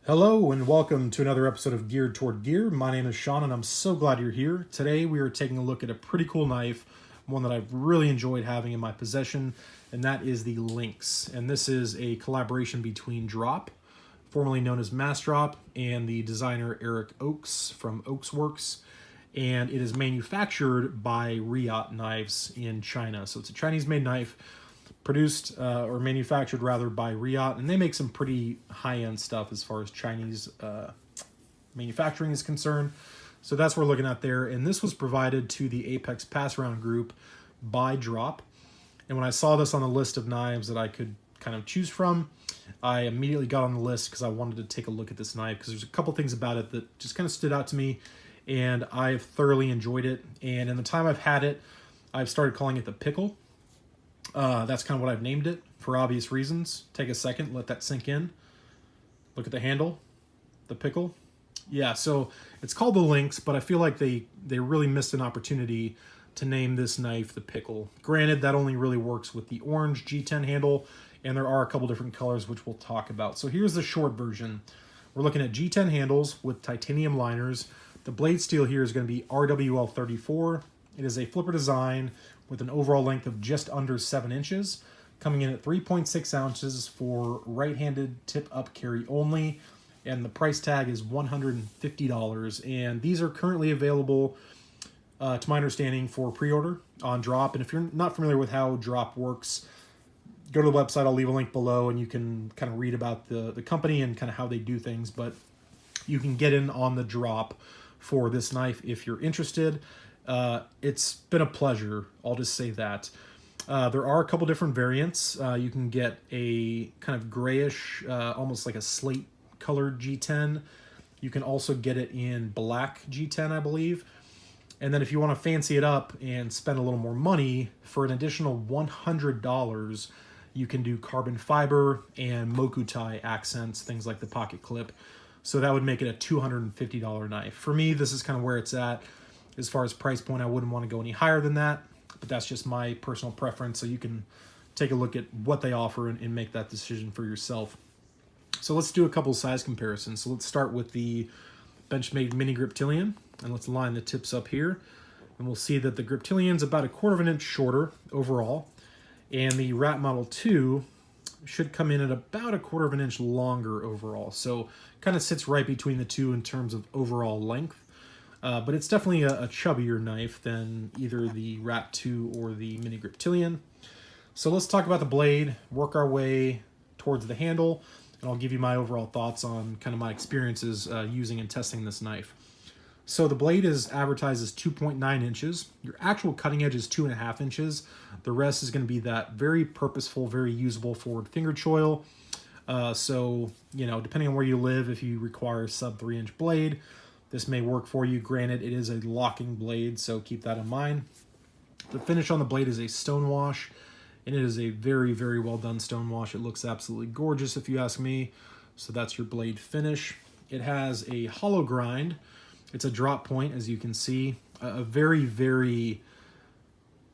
Hello and welcome to another episode of Geared Toward Gear. My name is Sean and I'm so glad you're here. Today we are taking a look at a pretty cool knife, one that I've really enjoyed having in my possession, and that is the Lynx. And this is a collaboration between Drop, formerly known as Mass Drop, and the designer Eric Ochs from Ochs Works. And it is manufactured by Reate knives in China. So it's a Chinese-made knife produced or manufactured rather by Reate, and they make some pretty high-end stuff as far as Chinese manufacturing is concerned. So that's what we're looking at there, and this was provided to the Apex Pass Round group by Drop. And when I saw this on the list of knives that I could kind of choose from, I immediately got on the list because I wanted to take a look at this knife because there's a couple things about it that just kind of stood out to me, and I've thoroughly enjoyed it. And in the time I've had it, I've started calling it the Pickle. That's kind of what I've named it for obvious reasons. Take a second, let that sink in. Look at the handle, the Pickle. Yeah, so it's called the Lynx, but I feel like they really missed an opportunity to name this knife the Pickle. Granted, that only really works with the orange G10 handle, and there are a couple different colors which we'll talk about. So here's the short version. We're looking at G10 handles with titanium liners. The blade steel here is going to be RWL 34. It is a flipper design with an overall length of just under 7 inches, coming in at 3.6 ounces for right-handed tip-up carry only, and the price tag is $150. And these are currently available, to my understanding, for pre-order on Drop. And if you're not familiar with how Drop works, go to the website. I'll leave a link below, and you can kind of read about the company and kind of how they do things. But you can get in on the Drop for this knife if you're interested. It's been a pleasure, I'll just say that. There are a couple different variants. You can get a kind of grayish, almost like a slate colored G10. You can also get it in black G10, I believe. And then if you want to fancy it up and spend a little more money, for an additional $100, you can do carbon fiber and mokutai accents, things like the pocket clip. So that would make it a $250 knife. For me, this is kind of where it's at. As far as price point, I wouldn't want to go any higher than that, but that's just my personal preference, so you can take a look at what they offer and make that decision for yourself. So let's do a couple size comparisons. So let's start with the Benchmade Mini Griptilian, and let's line the tips up here. And we'll see that the Griptilian's about 1/4 inch shorter overall, and the Rat Model 2 should come in at about 1/4 inch longer overall. So kind of sits right between the two in terms of overall length. But it's definitely a chubbier knife than either the Rat 2 or the Mini Griptilian. So let's talk about the blade, work our way towards the handle, and I'll give you my overall thoughts on kind of my experiences using and testing this knife. So the blade is advertised as 2.9 inches. Your actual cutting edge is 2.5 inches. The rest is going to be that very purposeful, very usable forward finger choil. So, you know, depending on where you live, if you require a sub 3-inch blade, this may work for you. Granted, it is a locking blade, so keep that in mind. The finish on the blade is a stone wash, and it is a very, very well done stone wash. It looks absolutely gorgeous if you ask me. So that's your blade finish. It has a hollow grind. It's a drop point, as you can see. A very, very,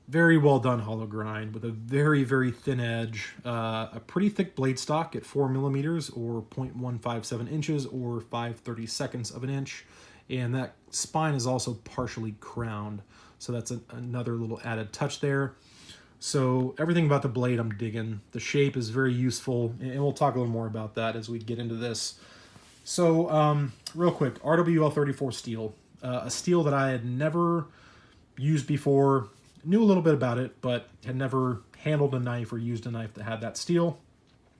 very well done hollow grind with a very, very thin edge. A pretty thick blade stock at 4 millimeters or 0.157 inches or 5/32 of an inch. And that spine is also partially crowned. So that's another little added touch there. So everything about the blade I'm digging. The shape is very useful, and we'll talk a little more about that as we get into this. So real quick, RWL 34 steel. A steel that I had never used before. Knew a little bit about it, but had never handled a knife or used a knife that had that steel.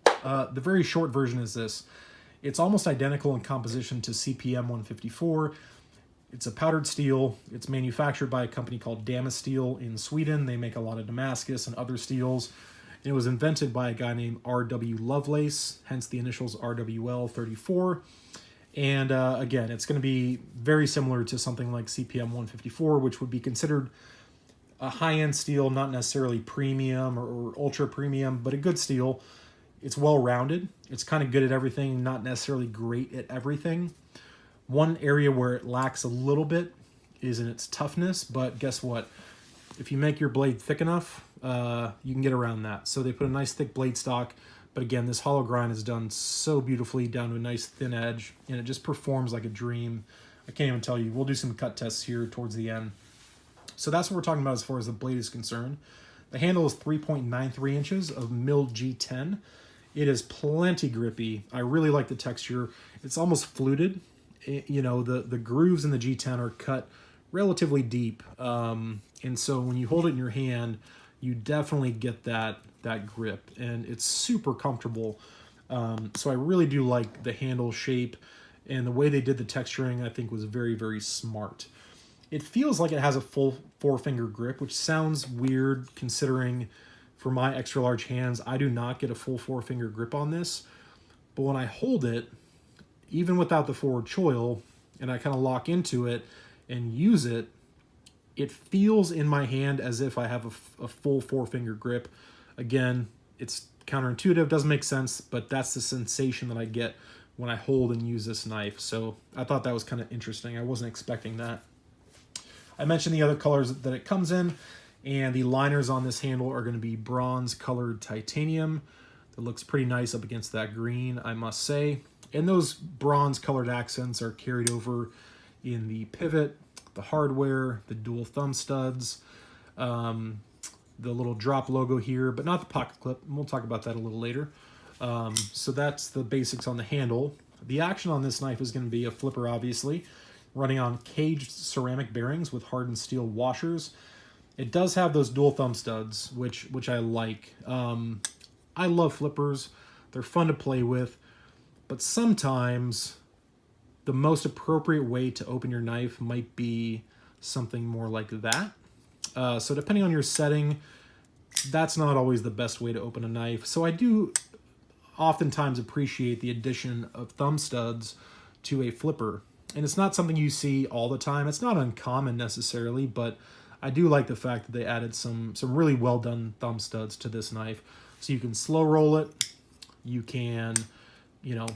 The very short version is this. It's almost identical in composition to CPM 154. It's a powdered steel. It's manufactured by a company called Damasteel in Sweden. They make a lot of Damascus and other steels. It was invented by a guy named R.W. Lovelace, hence the initials RWL 34. And again, it's going to be very similar to something like CPM 154, which would be considered a high-end steel, not necessarily premium or ultra premium, but a good steel. It's well-rounded. It's kind of good at everything, not necessarily great at everything. One area where it lacks a little bit is in its toughness, but guess what? If you make your blade thick enough, you can get around that. So they put a nice thick blade stock But again, this hollow grind is done so beautifully down to a nice thin edge, and it just performs like a dream. I can't even tell you. We'll do some cut tests here towards the end. So that's what we're talking about as far as the blade is concerned. The handle is 3.93 inches of milled G10. It is plenty grippy. I really like the texture. It's almost fluted. You know, the grooves in the G10 are cut relatively deep. And so when you hold it in your hand, you definitely get that grip, and it's super comfortable. So I really do like the handle shape, and the way they did the texturing I think was very, very smart. It feels like it has a full 4-finger grip, which sounds weird considering for my extra large hands, I do not get a full 4-finger grip on this. But when I hold it, even without the forward choil, and I kind of lock into it and use it, it feels in my hand as if I have a full 4-finger grip. Again, it's counterintuitive, doesn't make sense, but that's the sensation that I get when I hold and use this knife. So I thought that was kind of interesting. I wasn't expecting that. I mentioned the other colors that it comes in, and the liners on this handle are going to be bronze colored titanium. That looks pretty nice up against that green, I must say. And those bronze colored accents are carried over in the pivot, the hardware, the dual thumb studs, the little drop logo here, but not the pocket clip. And we'll talk about that a little later. So that's the basics on the handle. The action on this knife is going to be a flipper, obviously, running on caged ceramic bearings with hardened steel washers. It does have those dual thumb studs, which I like. I love flippers. They're fun to play with, but sometimes the most appropriate way to open your knife might be something more like that. So depending on your setting, that's not always the best way to open a knife. So I do oftentimes appreciate the addition of thumb studs to a flipper. And it's not something you see all the time. It's not uncommon necessarily, but I do like the fact that they added some really well done thumb studs to this knife. So you can slow roll it. You can, you know,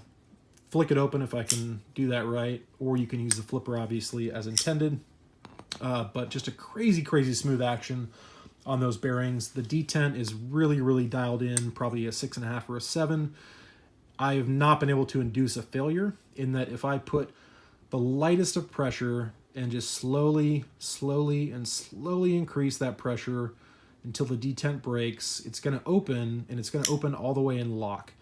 flick it open if I can do that right, or you can use the flipper obviously as intended. But just a crazy, crazy smooth action on those bearings. The detent is really, really dialed in, probably a 6.5 or a 7. I have not been able to induce a failure in that if I put the lightest of pressure and just slowly increase that pressure until the detent breaks, it's going to open, and it's going to open all the way in lock.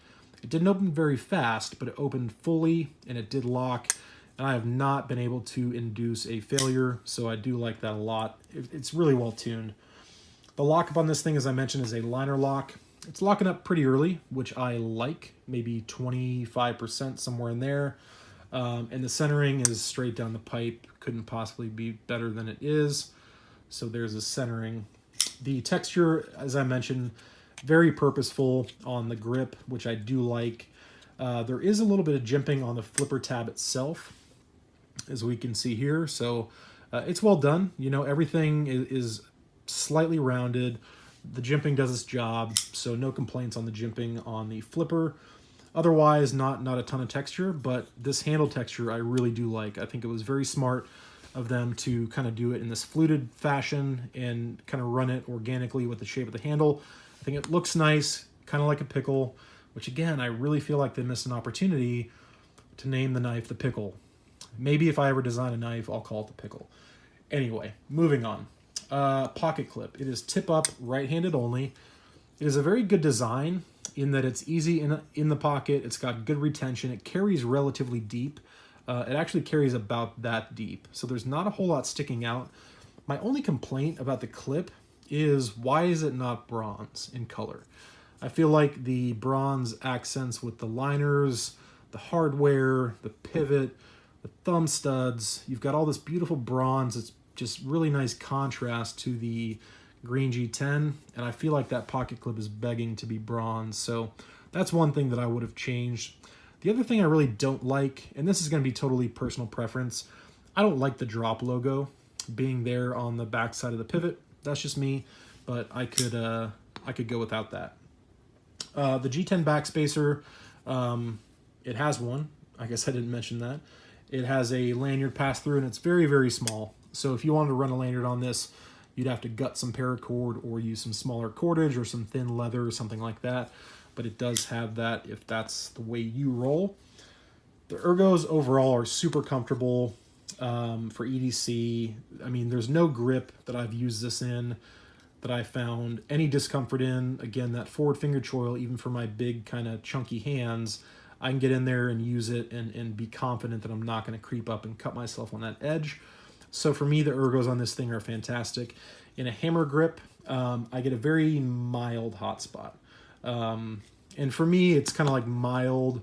It didn't open very fast, but it opened fully, and it did lock, and I have not been able to induce a failure, so I do like that a lot. It's really well tuned. The lockup on this thing, as I mentioned, is a liner lock. It's locking up pretty early, which I like, maybe 25%, somewhere in there. And the centering is straight down the pipe. Couldn't possibly be better than it is. So there's a centering. The texture, as I mentioned, very purposeful on the grip, which I do like. There is a little bit of jimping on the flipper tab itself, as we can see here. So it's well done. You know, everything is slightly rounded. The jimping does its job, so no complaints on the jimping on the flipper. Otherwise, not a ton of texture, but this handle texture I really do like. I think it was very smart of them to kind of do it in this fluted fashion and kind of run it organically with the shape of the handle. I think it looks nice, kind of like a pickle, which again, I really feel like they missed an opportunity to name the knife the Pickle. Maybe if I ever design a knife, I'll call it the Pickle. Anyway, moving on. Pocket clip. It is tip up, right-handed only. It is a very good design in that it's easy in the pocket. It's got good retention. It carries relatively deep. It actually carries about that deep. So there's not a whole lot sticking out. My only complaint about the clip is why is it not bronze in color? I feel like the bronze accents with the liners, the hardware, the pivot, the thumb studs. You've got all this beautiful bronze. It's just really nice contrast to the green G10, and I feel like that pocket clip is begging to be bronze. So that's one thing that I would have changed. The other thing I really don't like, and this is going to be totally personal preference, I don't like the drop logo being there on the back side of the pivot. That's just me, but I could go without that. The G10 backspacer, it has one. I guess I didn't mention that. It has a lanyard pass through, and it's very, very small. So if you wanted to run a lanyard on this, you'd have to gut some paracord or use some smaller cordage or some thin leather or something like that. but it does have that if that's the way you roll. The ergos overall are super comfortable for EDC. I mean, there's no grip that I've used this in that I found any discomfort in. Again, that forward finger choil, even for my big kind of chunky hands, I can get in there and use it and be confident that I'm not going to creep up and cut myself on that edge. So for me, the ergos on this thing are fantastic. In a hammer grip, I get a very mild hot spot. And for me, it's kind of like mild,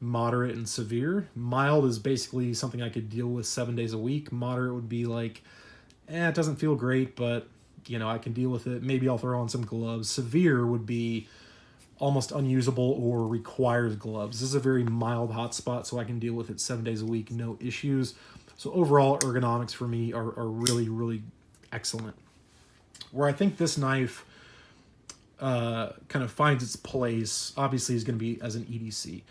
moderate, and severe. Mild is basically something I could deal with 7 days a week. Moderate would be like, it doesn't feel great, but I can deal with it. Maybe I'll throw on some gloves. Severe would be almost unusable or requires gloves. This is a very mild hot spot, so I can deal with it 7 days a week, no issues. So overall, ergonomics for me are really, really excellent. Where I think this knife kind of finds its place, obviously, is going to be as an EDC.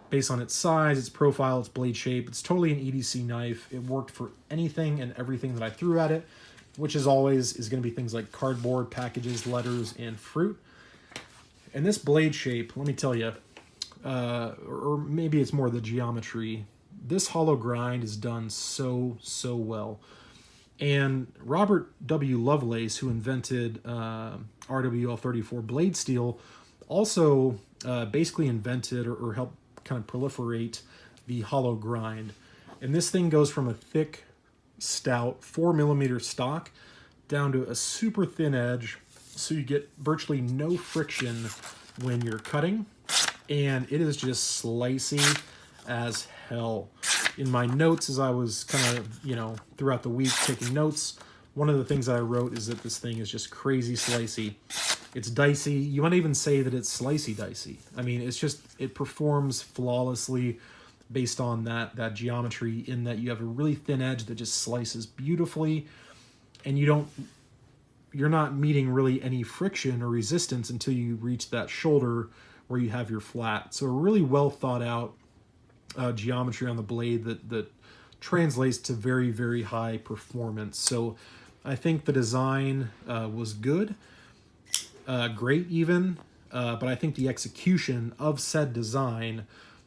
Based on its size, its profile, its blade shape, it's totally an EDC knife. It worked for anything and everything that I threw at it, which is always going to be things like cardboard, packages, letters, and fruit. And this blade shape, let me tell you, or maybe it's more the geometry, this hollow grind is done so well. And Robert W. Lovelace, who invented RWL34 blade steel, also basically invented or helped kind of proliferate the hollow grind. And this thing goes from a thick, stout 4mm stock down to a super thin edge, so you get virtually no friction when you're cutting, and it is just slicey as hell. In my notes, as I was kind of, throughout the week taking notes, one of the things I wrote is that this thing is just crazy slicey. It's dicey. You might even say that it's slicey dicey. I mean, it performs flawlessly based on that geometry, in that you have a really thin edge that just slices beautifully, and you're not meeting really any friction or resistance until you reach that shoulder where you have your flat. So a really well thought out geometry on the blade that translates to very, very high performance. So I think the design was good, great even, but I think the execution of said design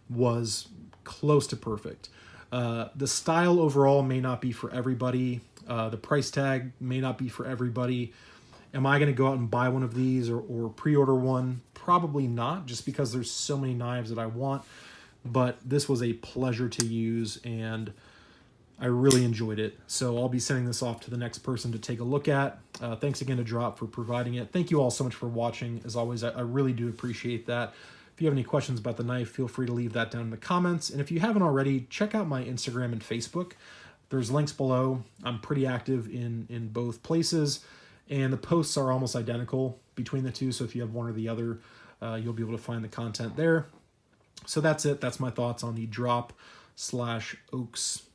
was close to perfect. The style overall may not be for everybody. The price tag may not be for everybody. Am I going to go out and buy one of these or pre-order one? Probably not, just because there's so many knives that I want. But this was a pleasure to use, and I really enjoyed it. So I'll be sending this off to the next person to take a look at. Thanks again to Drop for providing it. Thank you all so much for watching. As always, I really do appreciate that. If you have any questions about the knife, feel free to leave that down in the comments. And if you haven't already, check out my Instagram and Facebook. There's links below. I'm pretty active in both places, and the posts are almost identical between the two. So if you have one or the other, you'll be able to find the content there. So that's it. That's my thoughts on the Drop/Ochs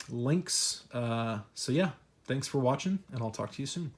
Lynx. So yeah, thanks for watching, and I'll talk to you soon.